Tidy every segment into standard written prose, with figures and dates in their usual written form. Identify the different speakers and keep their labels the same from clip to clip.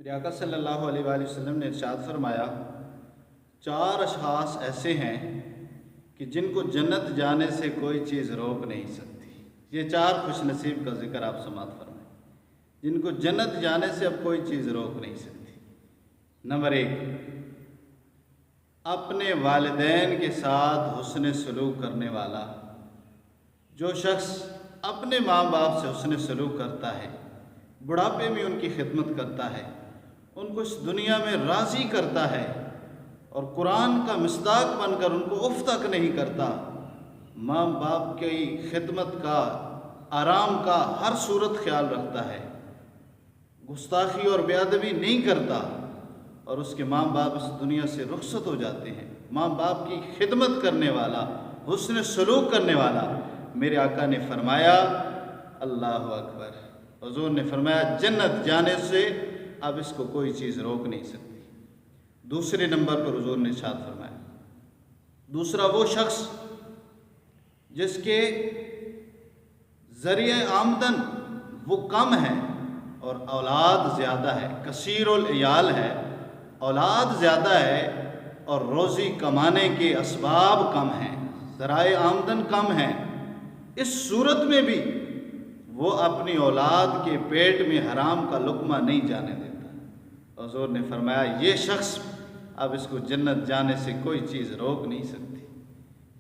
Speaker 1: میرے آقا صلی اللہ علیہ وآلہ وسلم نے ارشاد فرمایا، 4 اشخاص ایسے ہیں کہ جن کو جنت جانے سے کوئی چیز روک نہیں سکتی۔ یہ 4 خوش نصیب کا ذکر آپ سماعت فرمائیں، جن کو جنت جانے سے اب کوئی چیز روک نہیں سکتی۔ نمبر 1، اپنے والدین کے ساتھ حسن سلوک کرنے والا۔ جو شخص اپنے ماں باپ سے حسن سلوک کرتا ہے، بڑھاپے میں ان کی خدمت کرتا ہے، ان کو اس دنیا میں راضی کرتا ہے اور قرآن کا مصداق بن کر ان کو اف تک نہیں کرتا، ماں باپ کی خدمت کا، آرام کا ہر صورت خیال رکھتا ہے، گستاخی اور بے ادبی نہیں کرتا، اور اس کے ماں باپ اس دنیا سے رخصت ہو جاتے ہیں، ماں باپ کی خدمت کرنے والا، حسن سلوک کرنے والا، میرے آقا نے فرمایا، اللہ اکبر، حضور نے فرمایا جنت جانے سے اب اس کو کوئی چیز روک نہیں سکتی۔ دوسرے نمبر پر حضور نے ارشاد فرمایا، دوسرا وہ شخص جس کے ذریعہ آمدن وہ کم ہے اور اولاد زیادہ ہے، کثیر العیال ہے، اولاد زیادہ ہے اور روزی کمانے کے اسباب کم ہیں، ذرائع آمدن کم ہیں، اس صورت میں بھی وہ اپنی اولاد کے پیٹ میں حرام کا لقمہ نہیں جانے دیتا۔ حضور نے فرمایا یہ شخص اب اس کو جنت جانے سے کوئی چیز روک نہیں سکتی۔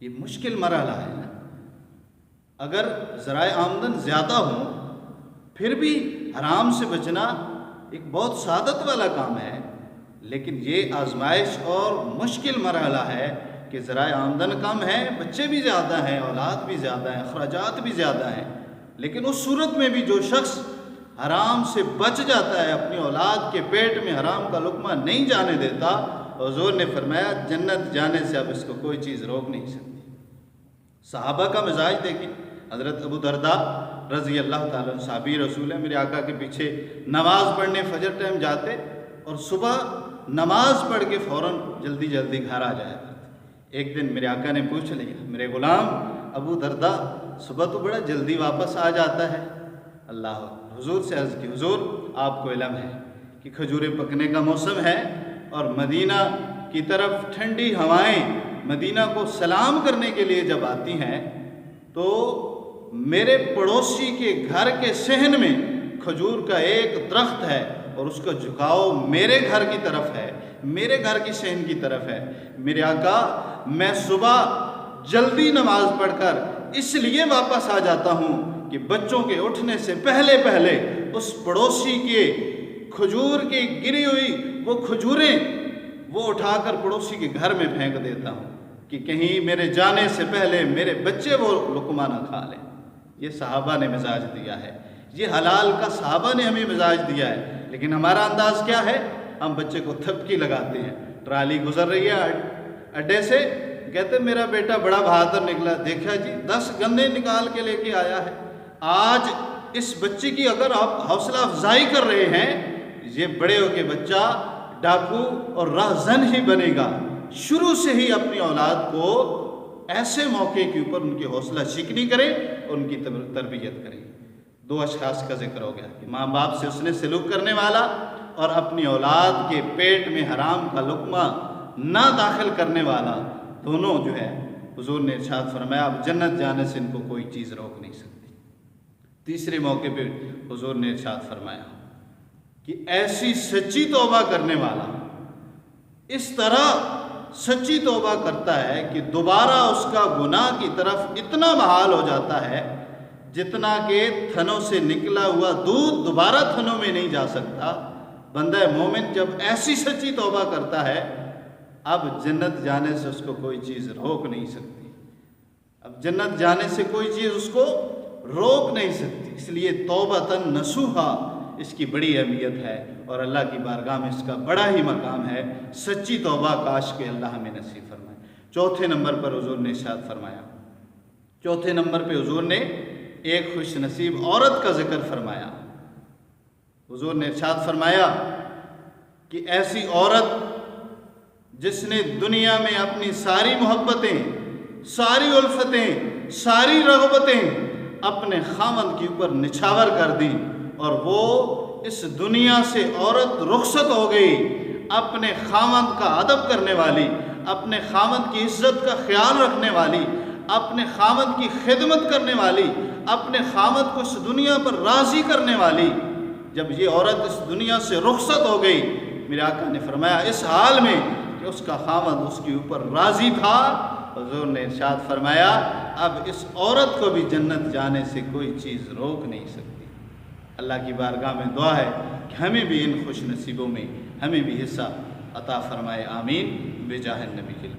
Speaker 1: یہ مشکل مرحلہ ہے نا، اگر ذرائع آمدن زیادہ ہوں پھر بھی حرام سے بچنا ایک بہت سعادت والا کام ہے، لیکن یہ آزمائش اور مشکل مرحلہ ہے کہ ذرائع آمدن کم ہے، بچے بھی زیادہ ہیں، اولاد بھی زیادہ ہیں، اخراجات بھی زیادہ ہیں، لیکن اس صورت میں بھی جو شخص حرام سے بچ جاتا ہے، اپنی اولاد کے پیٹ میں حرام کا لقمہ نہیں جانے دیتا، حضور نے فرمایا جنت جانے سے اب اس کو کوئی چیز روک نہیں سکتی۔ صحابہ کا مزاج دیکھیں، حضرت ابو درداء رضی اللہ تعالیٰ عنہ صحابی رسول ہیں، میرے آقا کے پیچھے نماز پڑھنے فجر ٹائم جاتے اور صبح نماز پڑھ کے فوراً جلدی گھر آ جایا کرتے۔ ایک دن میرے آقا نے پوچھ لیا، میرے غلام ابو درداء صبح تو بڑا جلدی واپس آ جاتا ہے۔ اللہ حضور سے عرض کی، حضور آپ کو علم ہے کہ کھجوریں پکنے کا موسم ہے اور مدینہ کی طرف ٹھنڈی ہوائیں مدینہ کو سلام کرنے کے لیے جب آتی ہیں تو میرے پڑوسی کے گھر کے صحن میں کھجور کا ایک درخت ہے اور اس کا جھکاؤ میرے گھر کی طرف ہے، میرے گھر کی صحن کی طرف ہے۔ میرے آقا میں صبح جلدی نماز پڑھ کر اس لیے واپس آ جاتا ہوں کہ بچوں کے اٹھنے سے پہلے اس پڑوسی کے کھجور کی گری ہوئی وہ کھجوریں وہ اٹھا کر پڑوسی کے گھر میں پھینک دیتا ہوں کہ کہیں میرے جانے سے پہلے میرے بچے وہ لقمہ نہ کھا لیں۔ یہ صحابہ نے مزاج دیا ہے، یہ حلال کا صحابہ نے ہمیں مزاج دیا ہے، لیکن ہمارا انداز کیا ہے؟ ہم بچے کو تھپکی لگاتے ہیں، ٹرالی گزر رہی ہے اڈے سے، کہتے میرا بیٹا بڑا بہادر نکلا، دیکھا جی 10 گنے نکال کے لے کے آیا ہے۔ آج اس بچے کی اگر آپ حوصلہ افزائی کر رہے ہیں، یہ بڑے ہو کے بچہ ڈاکو اور راہزن ہی بنے گا۔ شروع سے ہی اپنی اولاد کو ایسے موقع کے اوپر ان کی حوصلہ شکنی کریں اور ان کی تربیت کریں۔ 2 اشخاص کا ذکر ہو گیا کہ ماں باپ سے حسن سلوک کرنے والا اور اپنی اولاد کے پیٹ میں حرام کا لقمہ نہ داخل کرنے والا، دونوں جو ہے حضور نے ارشاد فرمایا اب جنت جانے سے ان کو کوئی چیز روک نہیں سکتی۔ تیسرے موقع پہ حضور نے ارشاد فرمایا کہ ایسی سچی توبہ کرنے والا اس طرح سچی توبہ کرتا ہے کہ دوبارہ اس کا گناہ کی طرف اتنا محال ہو جاتا ہے جتنا کہ تھنوں سے نکلا ہوا دودھ دوبارہ تھنوں میں نہیں جا سکتا۔ بندہ مومن جب ایسی سچی توبہ کرتا ہے اب جنت جانے سے اس کو کوئی چیز روک نہیں سکتی، اب جنت جانے سے کوئی چیز اس کو روک نہیں سکتی۔ اس لیے توبۃ نصوحا اس کی بڑی اہمیت ہے اور اللہ کی بارگاہ میں اس کا بڑا ہی مقام ہے۔ سچی توبہ کاش کہ اللہ ہمیں نصیب فرمائے۔ چوتھے نمبر پر حضور نے ارشاد فرمایا، چوتھے نمبر پہ حضور نے ایک خوش نصیب عورت کا ذکر فرمایا۔ حضور نے ارشاد فرمایا کہ ایسی عورت جس نے دنیا میں اپنی ساری محبتیں، ساری الفتیں، ساری رغبتیں اپنے خاوند کے اوپر نچھاور کر دیں اور وہ اس دنیا سے عورت رخصت ہو گئی، اپنے خاوند کا ادب کرنے والی، اپنے خاوند کی عزت کا خیال رکھنے والی، اپنے خاوند کی خدمت کرنے والی، اپنے خاوند کو اس دنیا پر راضی کرنے والی، جب یہ عورت اس دنیا سے رخصت ہو گئی، میرے آقا نے فرمایا اس حال میں کہ اس کا خاوند اس کے اوپر راضی تھا، حضور نے ارشاد فرمایا اب اس عورت کو بھی جنت جانے سے کوئی چیز روک نہیں سکتی۔ اللہ کی بارگاہ میں دعا ہے کہ ہمیں بھی ان خوش نصیبوں میں ہمیں بھی حصہ عطا فرمائے، آمین، بجاہ النبی۔